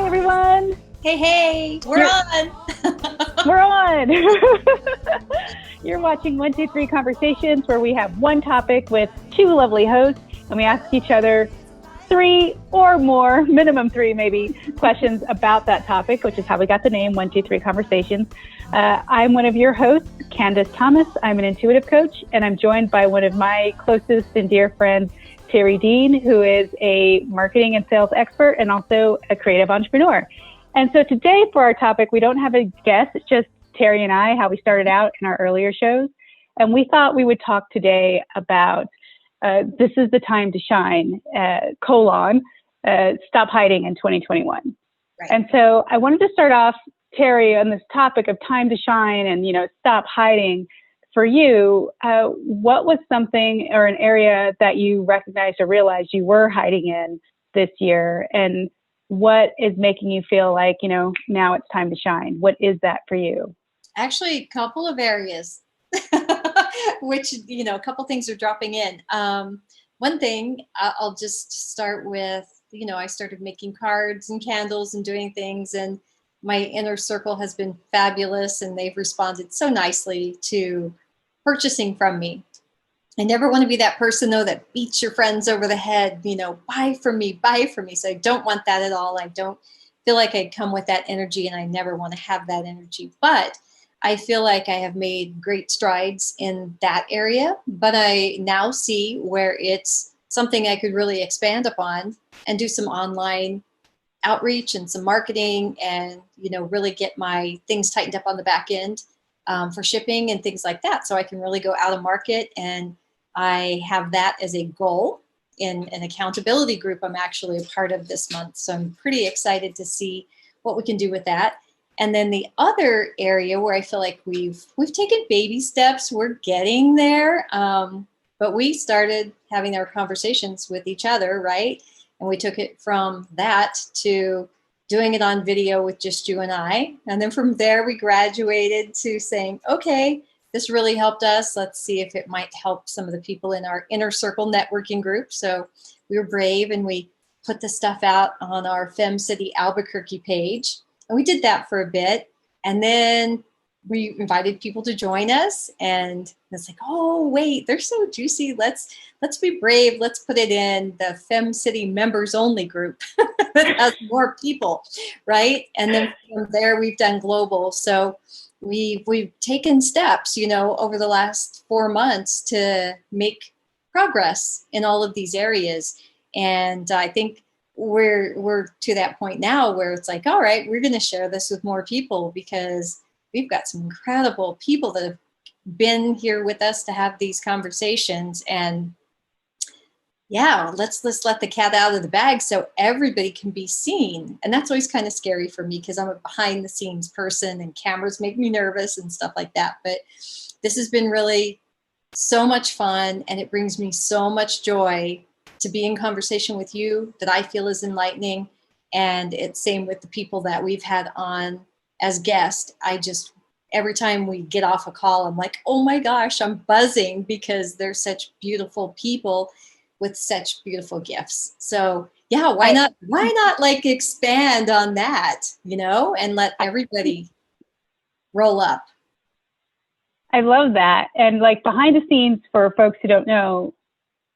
Hi, everyone. Hey, we're on. We're on. You're watching 123 Conversations, where we have one topic with two lovely hosts, and we ask each other three or more, minimum three maybe, questions about that topic, which is how we got the name 123 Conversations. I'm one of your hosts, Candace Thomas. I'm an intuitive coach, and I'm joined by one of my closest and dear friends, Terry Dean, who is a marketing and sales expert and also a creative entrepreneur. And so today for our topic, we don't have a guest. It's just Terry and I, how we started out in our earlier shows. And we thought we would talk today about this is the time to shine, stop hiding in 2021. Right. And so I wanted to start off, Terry, on this topic of time to shine and, stop hiding. For you, what was something or an area that you recognized or realized you were hiding in this year? And what is making you feel like, now it's time to shine? What is that for you? Actually, a couple of areas, which, a couple things are dropping in. One thing, I'll just start with, I started making cards and candles and doing things, and my inner circle has been fabulous, and they've responded so nicely to purchasing from me. I never want to be that person, though, that beats your friends over the head, buy from me, buy from me. So I don't want that at all. I don't feel like I come with that energy, and I never want to have that energy. But I feel like I have made great strides in that area. But I now see where it's something I could really expand upon and do some online outreach and some marketing and, really get my things tightened up on the back end for shipping and things like that. So I can really go out of market, and I have that as a goal in an accountability group I'm actually a part of this month. So I'm pretty excited to see what we can do with that. And then the other area where I feel like we've taken baby steps, we're getting there. But we started having our conversations with each other, right? And we took it from that to doing it on video with just you and I. And then from there, we graduated to saying, okay, this really helped us. Let's see if it might help some of the people in our inner circle networking group. So we were brave, and we put the stuff out on our Fem City Albuquerque page. And we did that for a bit. And then we invited people to join us, and it's like, oh, wait, they're so juicy. Let's be brave. Let's put it in the Fem City members only group that has more people, right? And then from there, we've done global. So we've taken steps, over the last 4 months to make progress in all of these areas. And I think we're to that point now where it's like, all right, we're going to share this with more people, because we've got some incredible people that have been here with us to have these conversations. And yeah, let's let the cat out of the bag so everybody can be seen. And that's always kind of scary for me, because I'm a behind the scenes person, and cameras make me nervous and stuff like that. But this has been really so much fun, and it brings me so much joy to be in conversation with you that I feel is enlightening. And it's same with the people that we've had on as guests. Every time we get off a call, I'm like, oh my gosh, I'm buzzing, because they're such beautiful people with such beautiful gifts. So yeah, why not like expand on that, and let everybody roll up. I love that. And like behind the scenes, for folks who don't know,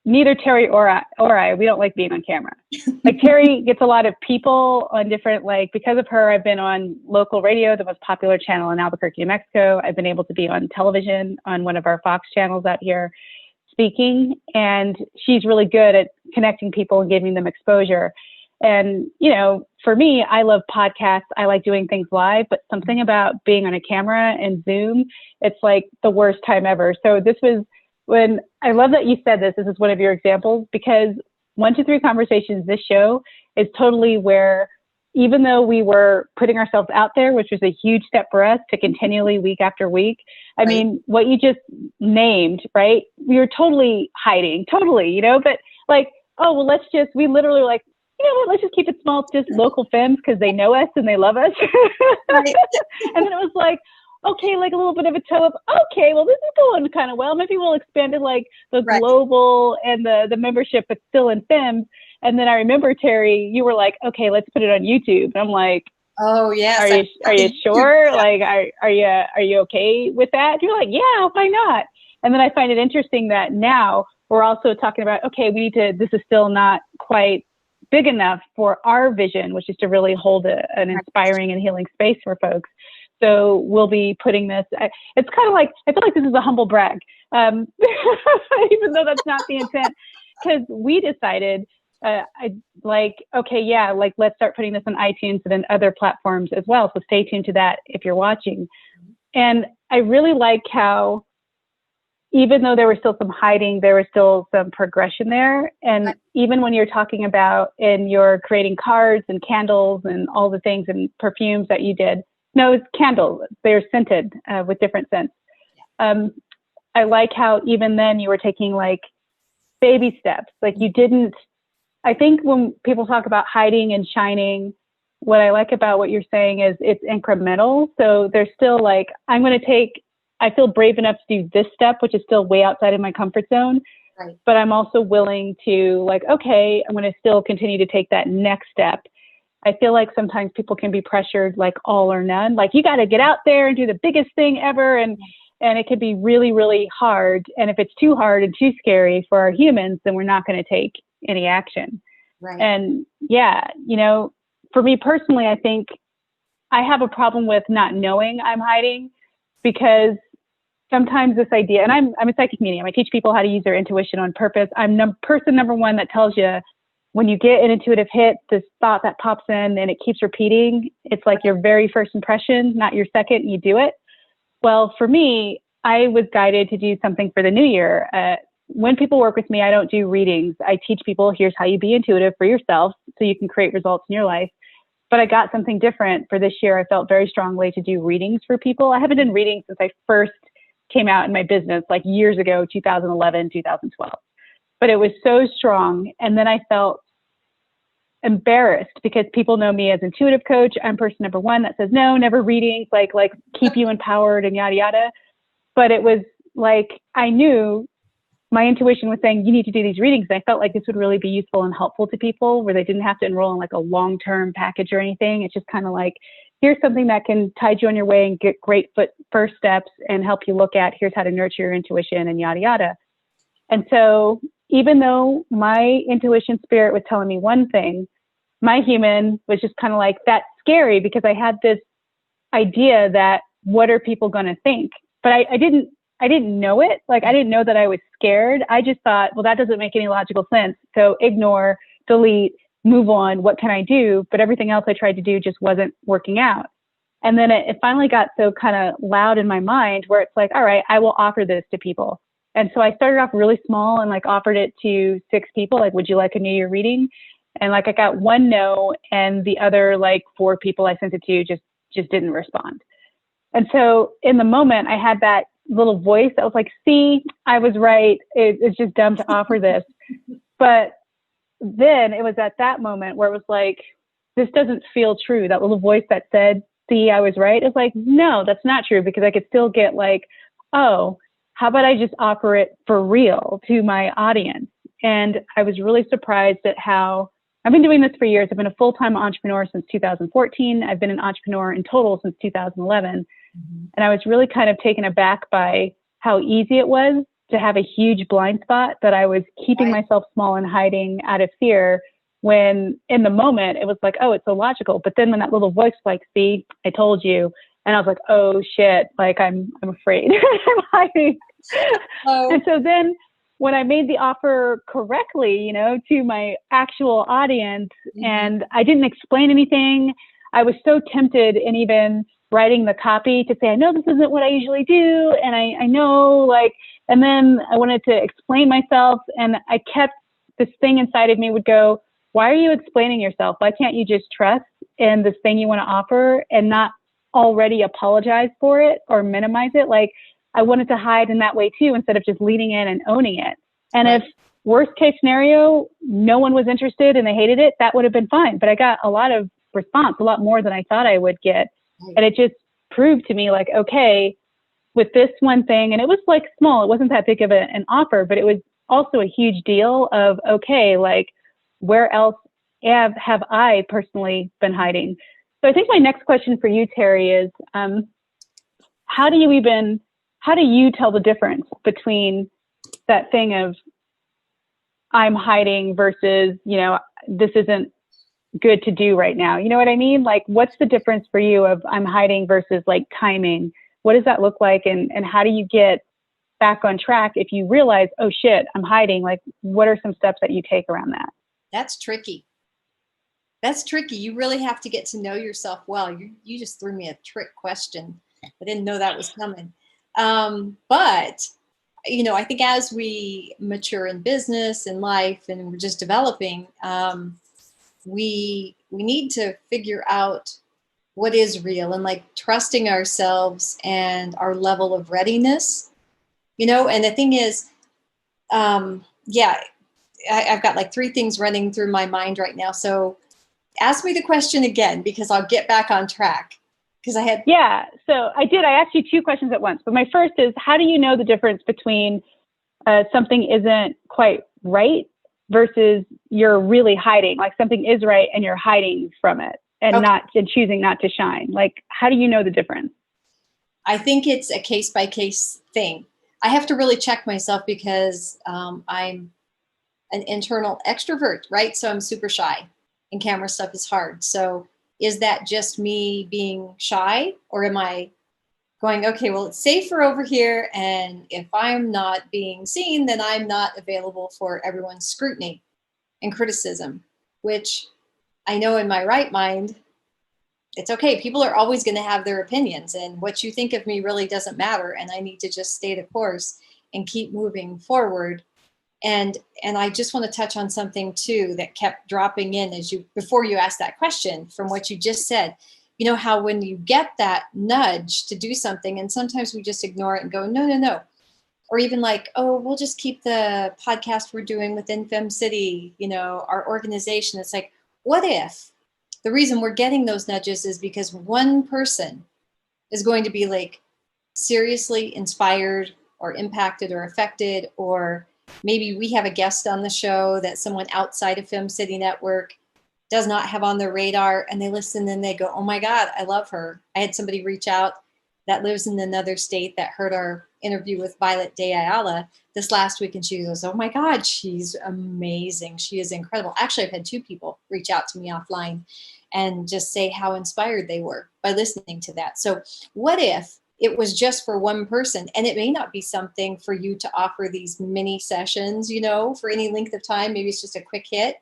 neither Terry or I, we don't like being on camera. Like Terry gets a lot of people on different, because of her, I've been on local radio, the most popular channel in Albuquerque, New Mexico. I've been able to be on television on one of our Fox channels out here speaking. And she's really good at connecting people and giving them exposure. And, for me, I love podcasts. I like doing things live, but something about being on a camera and Zoom, it's like the worst time ever. So this was when I love that you said this is one of your examples, because 123 Conversations, this show is totally where, even though we were putting ourselves out there, which was a huge step for us to continually week after week. I mean, what you just named, right? We were totally hiding, totally, but like, oh, well, we literally like, let's just keep it small, just local femmes, because they know us and they love us. Right. And then it was like, okay, like a little bit of a toe up. Okay, well, this is going kind of well. Maybe we'll expand it like the global and the membership, but still in FEMS. And then I remember, Terry, you were like, okay, let's put it on YouTube. And I'm like, oh yes, are you sure? Like, are you okay with that? You're like, yeah, why not? And then I find it interesting that now we're also talking about, okay, this is still not quite big enough for our vision, which is to really hold an inspiring and healing space for folks. So we'll be putting this, it's kind of like, I feel like this is a humble brag, even though that's not the intent, because we decided, okay, yeah, like let's start putting this on iTunes and then other platforms as well. So stay tuned to that if you're watching. And I really like how, even though there was still some hiding, there was still some progression there. And even when you're talking about and you're creating cards and candles and all the things and perfumes that you did, no, it's candles. They're scented with different scents. I like how even then you were taking like baby steps. Like you didn't, I think when people talk about hiding and shining, what I like about what you're saying is it's incremental. So there's still like, I feel brave enough to do this step, which is still way outside of my comfort zone. Right. But I'm also willing to like, okay, I'm going to still continue to take that next step. I feel like sometimes people can be pressured like all or none. Like you got to get out there and do the biggest thing ever. And it can be really, really hard. And if it's too hard and too scary for our humans, then we're not going to take any action. Right. And yeah, for me personally, I think I have a problem with not knowing I'm hiding, because sometimes this idea, and I'm a psychic medium. I teach people how to use their intuition on purpose. I'm person number one that tells you when you get an intuitive hit, this thought that pops in and it keeps repeating. It's like your very first impression, not your second, and you do it. Well, for me, I was guided to do something for the new year. When people work with me, I don't do readings. I teach people, here's how you be intuitive for yourself so you can create results in your life. But I got something different for this year. I felt very strongly to do readings for people. I haven't done readings since I first came out in my business, like years ago, 2011, 2012. But it was so strong. And then I felt embarrassed because people know me as intuitive coach. I'm person number one that says, no, never readings, like keep you empowered and yada, yada. But it was like, I knew my intuition was saying, you need to do these readings. And I felt like this would really be useful and helpful to people where they didn't have to enroll in like a long-term package or anything. It's just kind of like, here's something that can tide you on your way and get great first steps and help you look at, here's how to nurture your intuition and yada, yada. And so even though my intuition spirit was telling me one thing, my human was just kind of like, that's scary, because I had this idea that what are people going to think? But I didn't know it. Like, I didn't know that I was scared. I just thought, well, that doesn't make any logical sense. So ignore, delete, move on. What can I do? But everything else I tried to do just wasn't working out. And then it finally got so kind of loud in my mind where it's like, all right, I will offer this to people. And so I started off really small and like offered it to 6 people. Like, would you like a New Year reading? And like, I got 1 no, and the other like 4 people I sent it to just didn't respond. And so in the moment I had that little voice that was like, see, I was right. It's just dumb to offer this. But then it was at that moment where it was like, this doesn't feel true. That little voice that said, see, I was right. It's like, no, that's not true, because I could still get like, oh, how about I just offer it for real to my audience? And I was really surprised at how I've been doing this for years. I've been a full-time entrepreneur since 2014. I've been an entrepreneur in total since 2011. Mm-hmm. And I was really kind of taken aback by how easy it was to have a huge blind spot that I was keeping myself small and hiding out of fear, when in the moment it was like, oh, it's so logical. But then when that little voice was like, see, I told you. And I was like, oh shit, like I'm afraid. I'm hiding. Oh. And so then when I made the offer correctly, to my actual audience, mm-hmm. and I didn't explain anything, I was so tempted in even writing the copy to say, I know this isn't what I usually do. And I know, like, and then I wanted to explain myself, and I kept this thing inside of me would go, why are you explaining yourself? Why can't you just trust in this thing you want to offer and not already apologize for it or minimize it? Like, I wanted to hide in that way too, instead of just leaning in and owning it. And if worst case scenario, no one was interested and they hated it, that would have been fine. But I got a lot of response, a lot more than I thought I would get. And it just proved to me like, okay, with this one thing, and it was like small, it wasn't that big of an offer, but it was also a huge deal of, okay, like, where else have I personally been hiding? So I think my next question for you, Terry, is how do you tell the difference between that thing of I'm hiding versus, this isn't good to do right now? You know what I mean? Like, what's the difference for you of I'm hiding versus like timing? What does that look like? And how do you get back on track if you realize, oh shit, I'm hiding? Like, what are some steps that you take around that? That's tricky. You really have to get to know yourself well. You just threw me a trick question. I didn't know that was coming. But I think as we mature in business and life, and we're just developing, we need to figure out what is real, and like trusting ourselves and our level of readiness. And the thing is, I've got like 3 things running through my mind right now. So ask me the question again, because I'll get back on track. Yeah, so I asked you 2 questions at once, but my first is, how do you know the difference between something isn't quite right versus you're really hiding, like something is right and you're hiding from it and choosing not to shine? Like, how do you know the difference? I think it's a case by case thing. I have to really check myself because I'm an internal extrovert, right? So I'm super shy, and camera stuff is hard. So is that just me being shy, or am I going, okay, well, it's safer over here, and if I'm not being seen, then I'm not available for everyone's scrutiny and criticism, which I know in my right mind, it's okay. People are always going to have their opinions, and what you think of me really doesn't matter, and I need to just stay the course and keep moving forward. And I just want to touch on something too that kept dropping in before you asked that question, from what you just said. How when you get that nudge to do something, and sometimes we just ignore it and go, no. Or even like, oh, we'll just keep the podcast we're doing within Fem City, our organization. It's like, what if the reason we're getting those nudges is because one person is going to be like seriously inspired or impacted or affected, or maybe we have a guest on the show that someone outside of Film City Network does not have on their radar, and they listen and they go, oh my God, I love her. I had somebody reach out that lives in another state that heard our interview with Violet De Ayala this last week, and she goes, oh my God, she's amazing. She is incredible. Actually, I've had 2 people reach out to me offline and just say how inspired they were by listening to that. So what if it was just for one person? And it may not be something for you to offer these mini sessions, for any length of time. Maybe it's just a quick hit,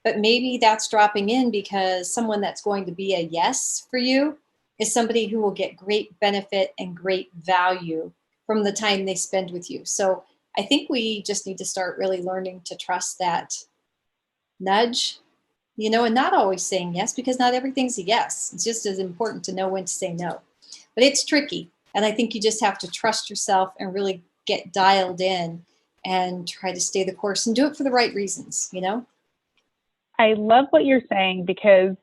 but maybe that's dropping in because someone that's going to be a yes for you is somebody who will get great benefit and great value from the time they spend with you. So I think we just need to start really learning to trust that nudge, and not always saying yes, because not everything's a yes. It's just as important to know when to say no. But it's tricky. And I think you just have to trust yourself and really get dialed in and try to stay the course and do it for the right reasons, I love what you're saying, because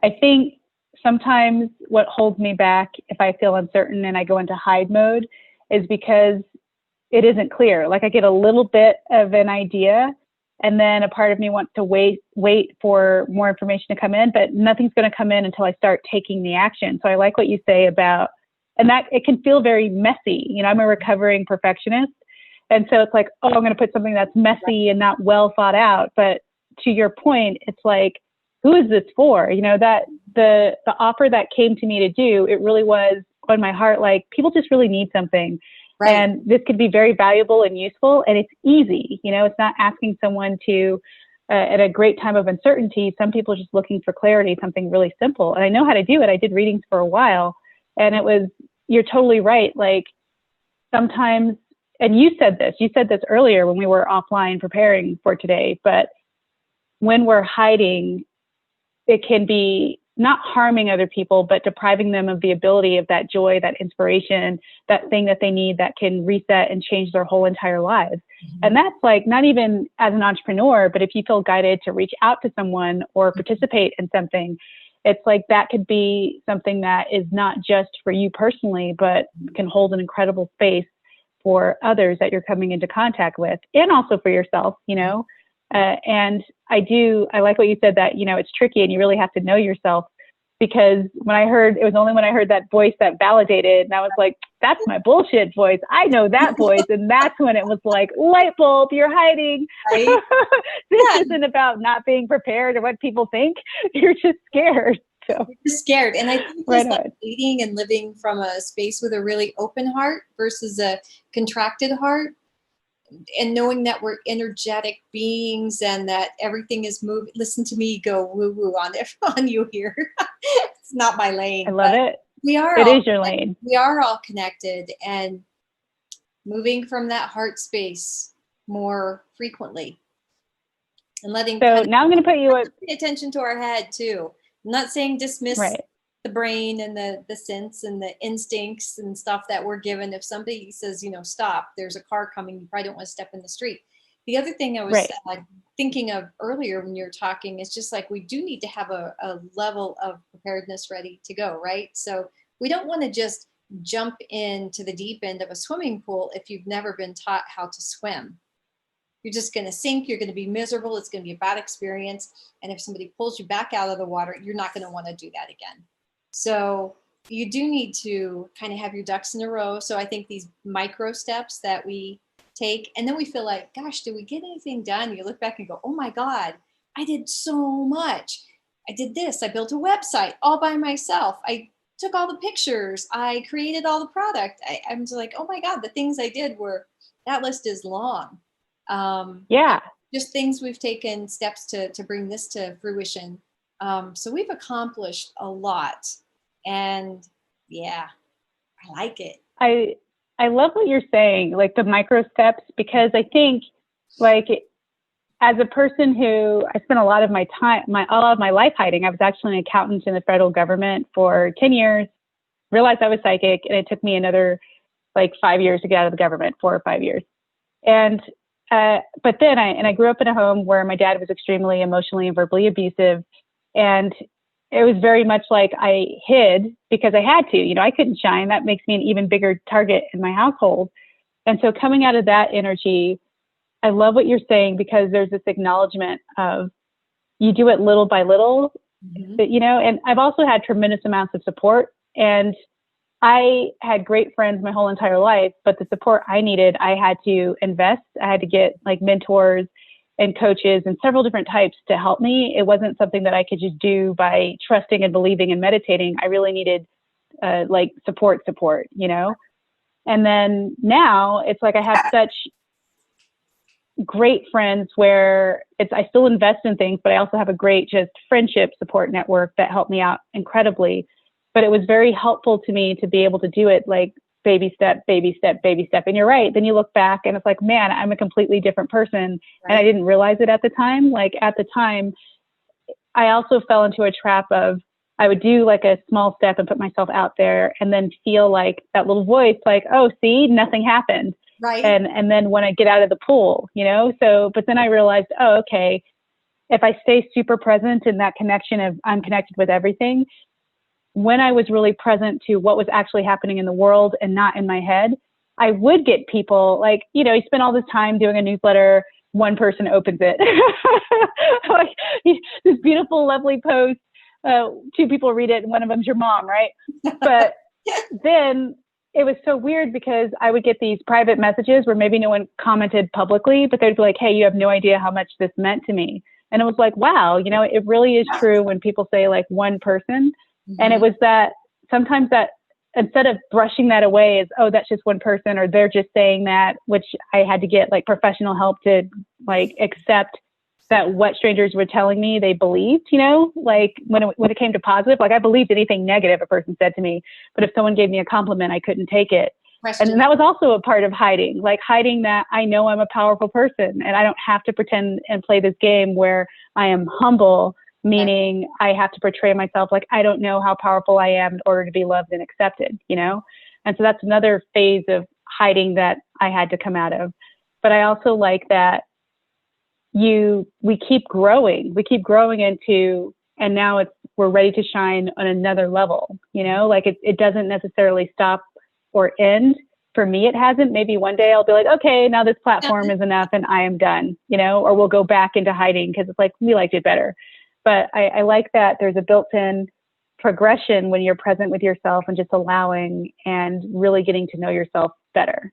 I think sometimes what holds me back if I feel uncertain and I go into hide mode is because it isn't clear. Like, I get a little bit of an idea, and then a part of me wants to wait for more information to come in, but nothing's going to come in until I start taking the action. So I like what you say about, and that it can feel very messy. I'm a recovering perfectionist. And so it's like, oh, I'm going to put something that's messy and not well thought out. But to your point, it's like, who is this for? That the offer that came to me to do, it really was on my heart. Like, people just really need something. Right. And this could be very valuable and useful, and it's easy. It's not asking someone to, at a great time of uncertainty, some people are just looking for clarity, something really simple. And I know how to do it. I did readings for a while, and you're totally right. Like, sometimes, and you said this earlier when we were offline preparing for today, but when we're hiding, it can be not harming other people, but depriving them of the ability of that joy, that inspiration, that thing that they need that can reset and change their whole entire lives. Mm-hmm. And that's like, not even as an entrepreneur, but if you feel guided to reach out to someone or participate in something, it's like that could be something that is not just for you personally, but can hold an incredible space for others that you're coming into contact with, and also for yourself, and I like what you said, that, it's tricky and you really have to know yourself, because it was only when I heard that voice that validated, and I was like, that's my bullshit voice. I know that voice. And that's when it was like, light bulb, you're hiding. Right? This isn't about not being prepared or what people think. You're just scared. So. You're just scared. And I think just like leading and living from a space with a really open heart versus a contracted heart, and knowing that we're energetic beings and that everything is moving. Listen to me go woo woo on you here. It's not my lane. I love it. It is your lane. We are all connected, and moving from that heart space more frequently, and letting. So now I'm going to put you pay attention to our head too. I'm not saying dismiss the brain and the sense and the instincts and stuff that we're given. If somebody says, stop, there's a car coming, you probably don't want to step in the street. The other thing I was thinking of earlier when you were talking is just like, we do need to have a level of preparedness ready to go, right? So we don't want to just jump into the deep end of a swimming pool if you've never been taught how to swim. You're just going to sink. You're going to be miserable. It's going to be a bad experience. And if somebody pulls you back out of the water, you're not going to want to do that again. So you do need to kind of have your ducks in a row. So I think these micro steps that we take, and then we feel like, gosh, did we get anything done? You look back and go, oh my God, I did so much. I did this. I built a website all by myself. I took all the pictures. I created all the product. I'm just like, oh my God, the things I did that list is long. Just things we've taken steps to bring this to fruition. So we've accomplished a lot, and I like it. I love what you're saying, like the micro steps, because I think, like, as a person who I spent a lot of my life hiding. I was actually an accountant in the federal government for 10 years, realized I was psychic, and it took me another 5 years to get out of the government, 4 or 5 years. And but then I grew up in a home where my dad was extremely emotionally and verbally abusive. And it was very much like I hid because I had to, I couldn't shine. That makes me an even bigger target in my household. And so coming out of that energy, I love what you're saying, because there's this acknowledgement of you do it little by little, and I've also had tremendous amounts of support, and I had great friends my whole entire life, but the support I needed, I had to invest. I had to get mentors and coaches and several different types to help me. It wasn't something that I could just do by trusting and believing and meditating. I really needed support, And then now it's like I have such great friends where I still invest in things, but I also have a great just friendship support network that helped me out incredibly. But it was very helpful to me to be able to do it baby step, baby step, baby step. And you're right. Then you look back and it's like, man, I'm a completely different person. Right. And I didn't realize it at the time. At the time, I also fell into a trap of, I would do a small step and put myself out there and then feel like that little voice, oh, see, nothing happened. Right. And then when I get out of the pool, but then I realized, oh, okay, if I stay super present in that connection of I'm connected with everything, when I was really present to what was actually happening in the world and not in my head, I would get people you spend all this time doing a newsletter, one person opens it. This beautiful, lovely post, 2 people read it, and one of them's your mom, right? But then it was so weird because I would get these private messages where maybe no one commented publicly, but they'd be like, hey, you have no idea how much this meant to me. And it was like, wow, it really is true when people say one person. Mm-hmm. And it was that sometimes that instead of brushing that away as, oh, that's just one person, or they're just saying that, which I had to get professional help to accept that what strangers were telling me, they believed, when it came to positive, I believed anything negative a person said to me, but if someone gave me a compliment, I couldn't take it. Question. And that was also a part of hiding, hiding that I know I'm a powerful person and I don't have to pretend and play this game where I am humble, meaning I have to portray myself I don't know how powerful I am in order to be loved and accepted, And so that's another phase of hiding that I had to come out of. But I also like that we keep growing. We keep growing into, and now we're ready to shine on another level, it doesn't necessarily stop or end for me, it hasn't. Maybe one day I'll be like, okay, now this platform is enough and I am done, you know, or we'll go back into hiding because it's like, we liked it better. But I like that there's a built-in progression when you're present with yourself and just allowing and really getting to know yourself better.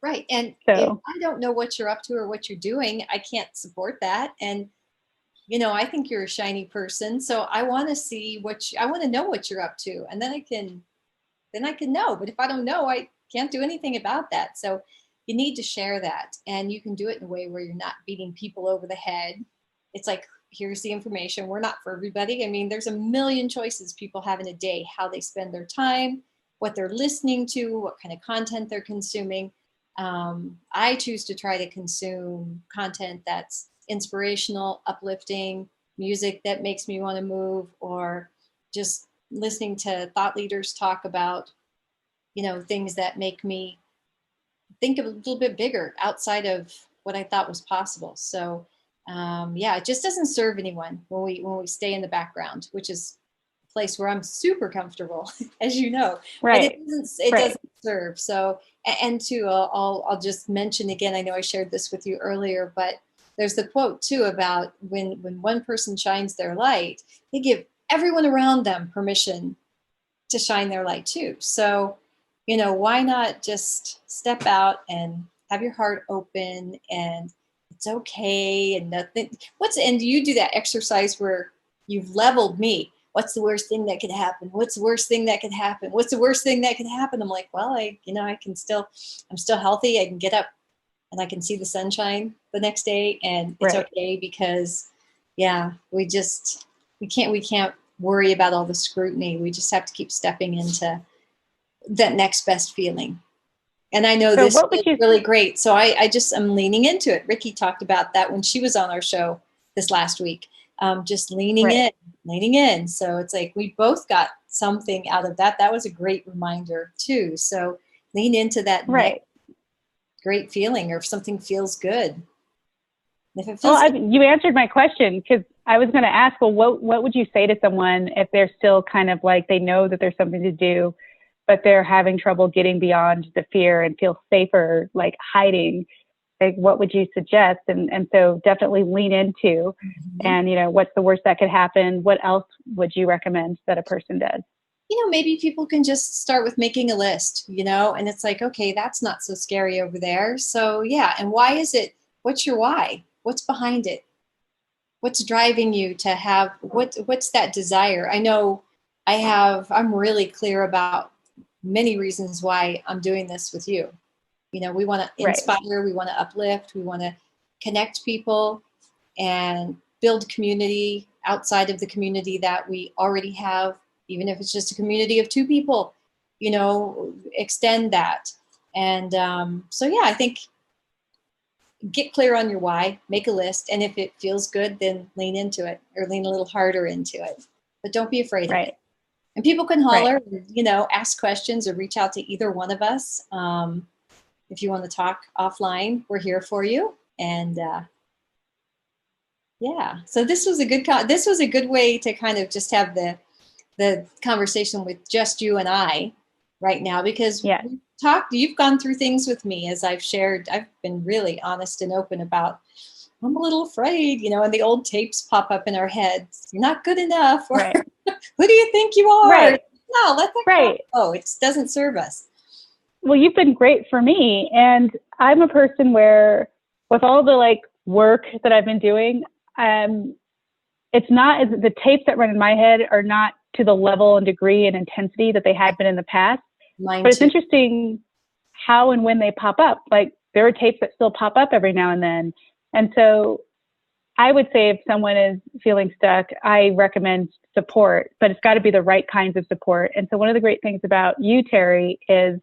Right. And so, if I don't know what you're up to or what you're doing, I can't support that. And, you know, I think you're a shiny person. So I want to see I want to know what you're up to. And then I can know. But if I don't know, I can't do anything about that. So you need to share that. And you can do it in a way where you're not beating people over the head. It's like, here's the information. We're not for everybody. I mean, there's a million choices people have in a day, how they spend their time, what they're listening to, what kind of content they're consuming. I choose to try to consume content that's inspirational, uplifting, music that makes me want to move, or just listening to thought leaders talk about, you know, things that make me think of a little bit bigger outside of what I thought was possible. So yeah, it just doesn't serve anyone when we stay in the background, which is a place where I'm super comfortable, as you know. right. But it doesn't serve. So, and too, I'll just mention again, I know I shared this with you earlier, but there's the quote too about when one person shines their light, they give everyone around them permission to shine their light too. So, you know, why not just step out and have your heart open, and it's okay, and nothing. And you do that exercise where you've leveled me. What's the worst thing that could happen? What's the worst thing that could happen? What's the worst thing that could happen? I'm like, well, I'm still healthy. I can get up and I can see the sunshine the next day, and it's okay, because yeah, we can't worry about all the scrutiny. We just have to keep stepping into that next best feeling. And I know this is really great. So I'm leaning into it. Ricky talked about that when she was on our show this last week. Just leaning in. So it's like we both got something out of that. That was a great reminder too. So lean into that great feeling, or if something feels good. If it feels you answered my question, because I was going to ask, well, what would you say to someone if they're still kind of like, they know that there's something to do, but they're having trouble getting beyond the fear and feel safer, like hiding? Like, what would you suggest? And so definitely lean into, and, you know, what's the worst that could happen? What else would you recommend that a person does? You know, maybe people can just start with making a list, you know, and it's like, okay, that's not so scary over there. So yeah. And why is it? What's your why? What's behind it? What's driving you to have, what's that desire? I know I'm really clear about many reasons why I'm doing this with you. You know, we want to inspire, we want to uplift, we want to connect people and build community outside of the community that we already have, even if it's just a community of 2 people, you know, extend that. And so, yeah, I think get clear on your why, make a list. And if it feels good, then lean into it, or lean a little harder into it. But don't be afraid of it. And people can holler, and, you know, ask questions or reach out to either one of us. If you want to talk offline, we're here for you. And yeah, so this was a good way to kind of just have the conversation with just you and I right now, because you've gone through things with me, as I've shared. I've been really honest and open about, I'm a little afraid, you know, and the old tapes pop up in our heads. You're not good enough. Or who do you think you are? No, let that go. It doesn't serve us. Well, you've been great for me. And I'm a person where, with all the like work that I've been doing, it's not, the tapes that run in my head are not to the level and degree and intensity that they had been in the past. But it's interesting how and when they pop up. Like, there are tapes that still pop up every now and then. And so I would say if someone is feeling stuck, I recommend support, but it's got to be the right kinds of support. And so one of the great things about you, Terry, is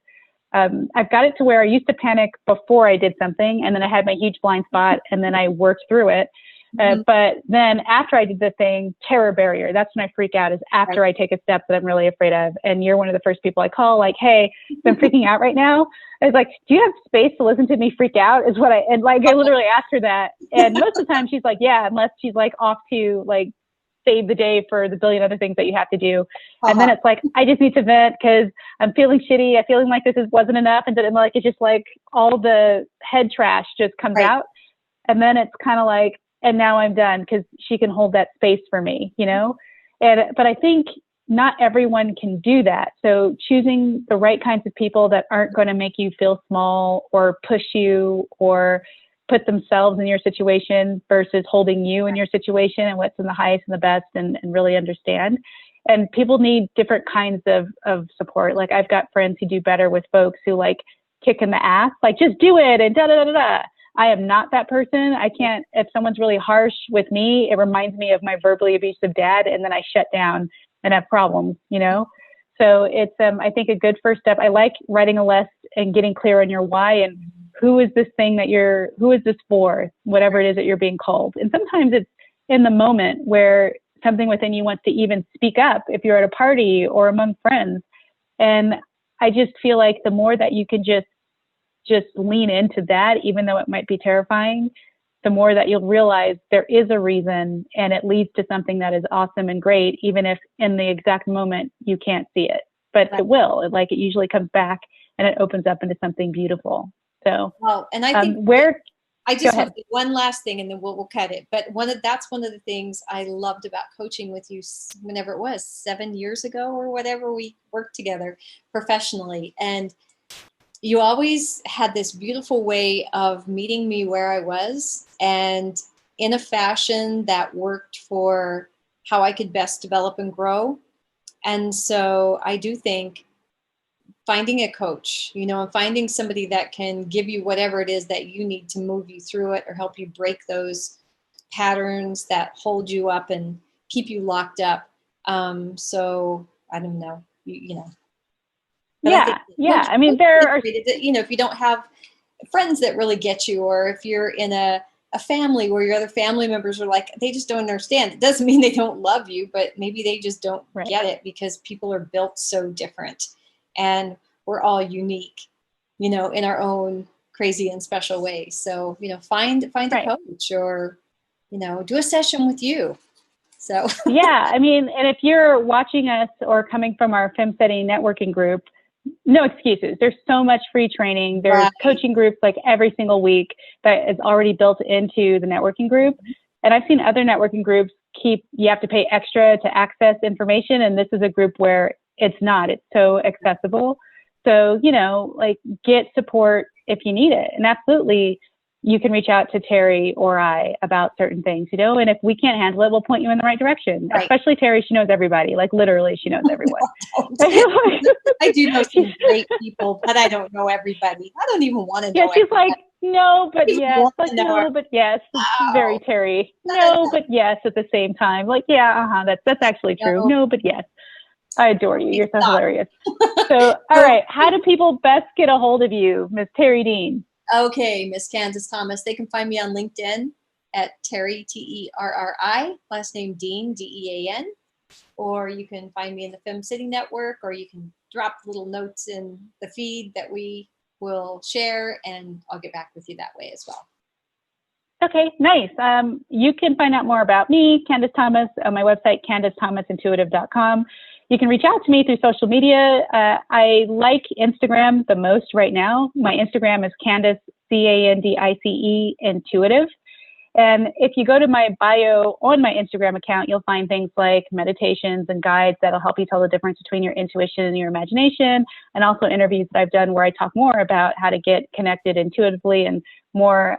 I've got it to where I used to panic before I did something, and then I had my huge blind spot, and then I worked through it. But then after I did the thing, terror barrier, that's when I freak out, is after I take a step that I'm really afraid of. And you're one of the first people I call, like, hey, I'm freaking out right now. I was like, do you have space to listen to me freak out? Is what I literally asked her that. And most of the time she's like, yeah, unless she's like off to like save the day for the billion other things that you have to do. And then it's like, I just need to vent because I'm feeling shitty. I'm feeling like wasn't enough. And then like, it's just like all the head trash just comes out. And then it's kind of like, and now I'm done because she can hold that space for me, you know? But I think not everyone can do that. So choosing the right kinds of people that aren't going to make you feel small or push you or put themselves in your situation versus holding you in your situation and what's in the highest and the best and really understand. And people need different kinds of support. Like I've got friends who do better with folks who like kick in the ass, like just do it and da da da da da. I am not that person. I can't, if someone's really harsh with me, it reminds me of my verbally abusive dad and then I shut down and have problems, you know? So it's, I think a good first step. I like writing a list and getting clear on your why and who is this thing who is this for, whatever it is that you're being called. And sometimes it's in the moment where something within you wants to even speak up if you're at a party or among friends. And I just feel like the more that you can just lean into that, even though it might be terrifying, the more that you'll realize there is a reason and it leads to something that is awesome and great, even if in the exact moment you can't see it, but it will. It usually comes back and it opens up into something beautiful. So, well, and I think I just want to do one last thing and then we'll cut it. But that's one of the things I loved about coaching with you whenever it was 7 years ago or whatever we worked together professionally. And you always had this beautiful way of meeting me where I was and in a fashion that worked for how I could best develop and grow. And so I do think finding a coach, you know, and finding somebody that can give you whatever it is that you need to move you through it or help you break those patterns that hold you up and keep you locked up. So I don't know, you know. But I mean, there are, you know, if you don't have friends that really get you, or if you're in a family where your other family members are like, they just don't understand. It doesn't mean they don't love you, but maybe they just don't get it because people are built so different and we're all unique, you know, in our own crazy and special ways. So, you know, find a coach or, you know, do a session with you. So, yeah, I mean, and if you're watching us or coming from our FemSteady networking group, no excuses. There's so much free training. There's coaching groups like every single week that is already built into the networking group. And I've seen other networking groups you have to pay extra to access information. And this is a group where it's not. It's so accessible. So, you know, like get support if you need it. And absolutely, you can reach out to Terry or I about certain things, you know, and if we can't handle it, we'll point you in the right direction. Especially Terry, she knows everybody. Like literally, she knows everyone. I do know some great people, but I don't know everybody. I don't even want to know. Yeah, she's everybody. like, no, but yes, like no, but yes. Very Terry. No, but yes at the same time. Like, yeah, that's actually true. No, but yes. I adore you. You're so hilarious. So, all right. How do people best get a hold of you, Miss Terry Dean? Okay, Miss Candace Thomas. They can find me on LinkedIn at Terry, Terri, last name Dean, Dean. Or you can find me in the FemSteady Network, or you can drop little notes in the feed that we will share, and I'll get back with you that way as well. Okay, nice. You can find out more about me, Candace Thomas, on my website, CandaceThomasIntuitive.com. You can reach out to me through social media. I like Instagram the most right now. My Instagram is Candace, Candice, Intuitive. And if you go to my bio on my Instagram account, you'll find things like meditations and guides that'll help you tell the difference between your intuition and your imagination, and also interviews that I've done where I talk more about how to get connected intuitively and more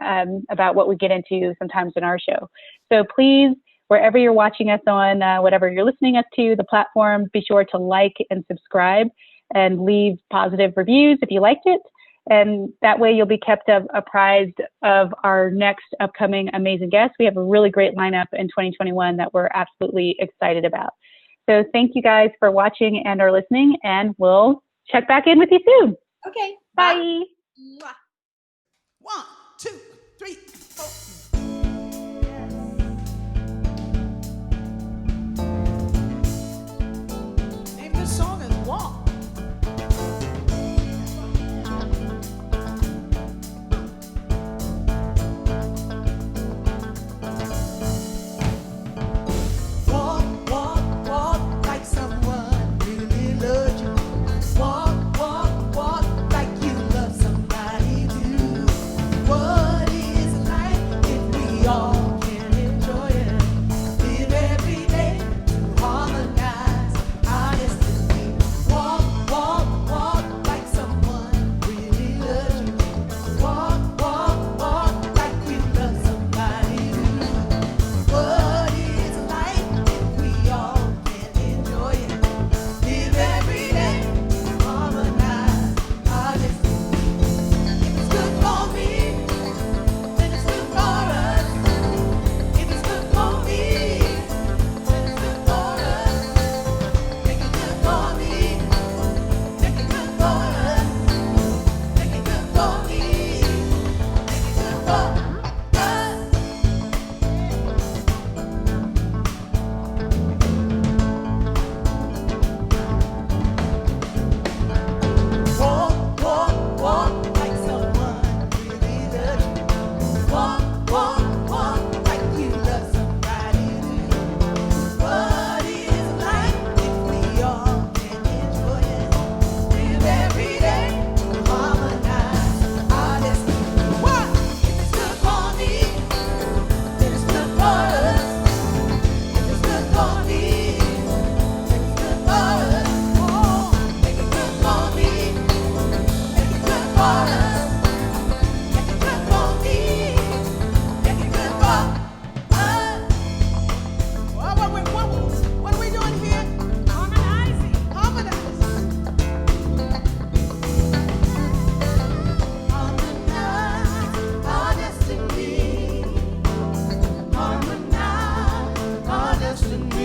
about what we get into sometimes in our show. So please, wherever you're watching us on, whatever you're listening us to, the platform, be sure to like and subscribe and leave positive reviews if you liked it. And that way you'll be kept apprised of our next upcoming amazing guests. We have a really great lineup in 2021 that we're absolutely excited about. So thank you guys for watching and or listening, and we'll check back in with you soon. Okay. Bye. Bye. 1, 2, 3, 4. Name of the song is Walk. Walk trust in me.